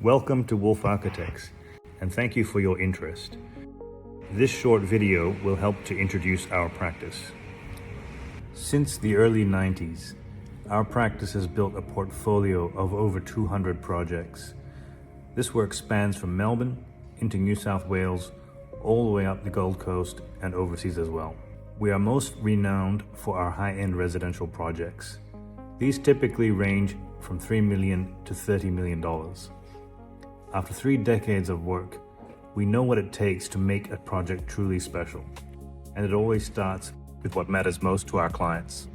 Welcome to Wolf Architects, and thank you for your interest. This short video will help to introduce our practice. Since the early 90s, our practice has built a portfolio of over 200 projects. This work spans from Melbourne into New South Wales, all the way up the Gold Coast and overseas as well. We are most renowned for our high-end residential projects. These typically range from $3 million to $30 million. After 3 decades of work, we know what it takes to make a project truly special, and it always starts with what matters most to our clients.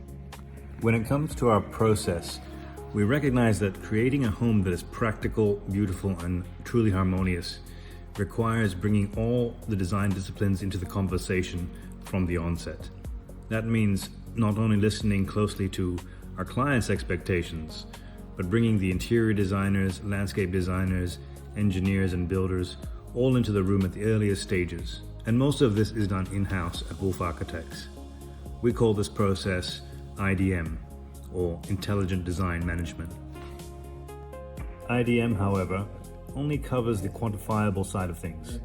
When it comes to our process, we recognize that creating a home that is practical, beautiful, and truly harmonious requires bringing all the design disciplines into the conversation from the onset. That means not only listening closely to our clients' expectations, but bringing the interior designers, landscape designers, engineers, and builders all into the room at the earliest stages. And most of this is done in-house at Wolf Architects. We call this process IDM, or Intelligent Design Management. IDM, however, only covers the quantifiable side of things.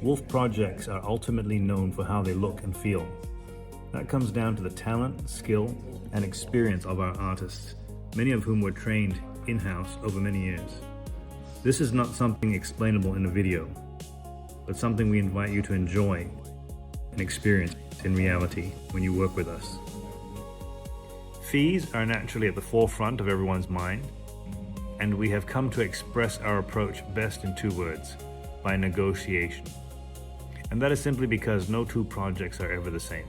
Wolf projects are ultimately known for how they look and feel. That comes down to the talent, skill, and experience of our artists, many of whom were trained in-house over many years. This is not something explainable in a video, but something we invite you to enjoy and experience in reality when you work with us. Fees are naturally at the forefront of everyone's mind, and we have come to express our approach best in 2 words: by negotiation. And that is simply because no 2 projects are ever the same.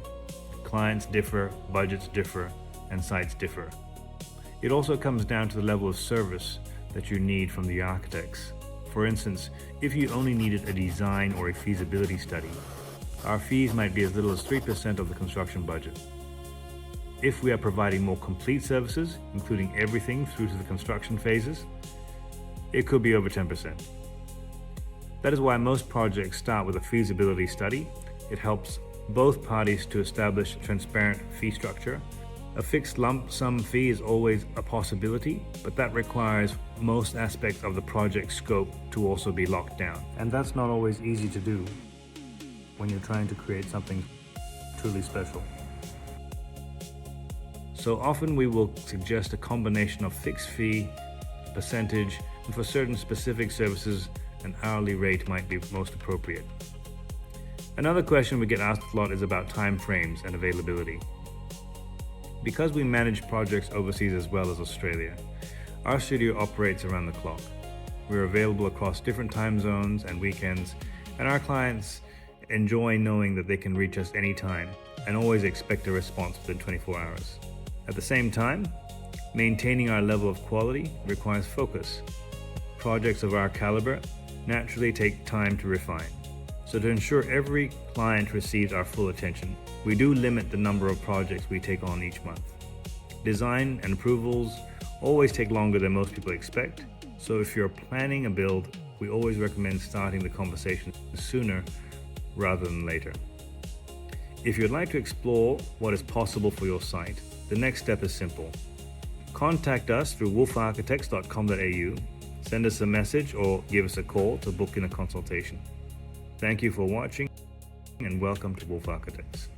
Clients differ, budgets differ, and sites differ. It also comes down to the level of service that you need from the architects. For instance, if you only needed a design or a feasibility study, our fees might be as little as 3% of the construction budget. If we are providing more complete services, including everything through to the construction phases, it could be over 10%. That is why most projects start with a feasibility study. It helps both parties to establish a transparent fee structure. A fixed lump sum fee is always a possibility, but that requires most aspects of the project scope to also be locked down. And that's not always easy to do when you're trying to create something truly special. So often we will suggest a combination of fixed fee, percentage, and for certain specific services, an hourly rate might be most appropriate. Another question we get asked a lot is about time frames and availability. Because we manage projects overseas as well as Australia, our studio operates around the clock. We're available across different time zones and weekends, and our clients enjoy knowing that they can reach us anytime and always expect a response within 24 hours. At the same time, maintaining our level of quality requires focus. Projects of our caliber naturally take time to refine. So to ensure every client receives our full attention, we do limit the number of projects we take on each month. Design and approvals always take longer than most people expect, so if you're planning a build, we always recommend starting the conversation sooner rather than later. If you'd like to explore what is possible for your site, the next step is simple. Contact us through wolfarchitects.com.au, send us a message or give us a call to book in a consultation. Thank you for watching, and welcome to Wolf Architects.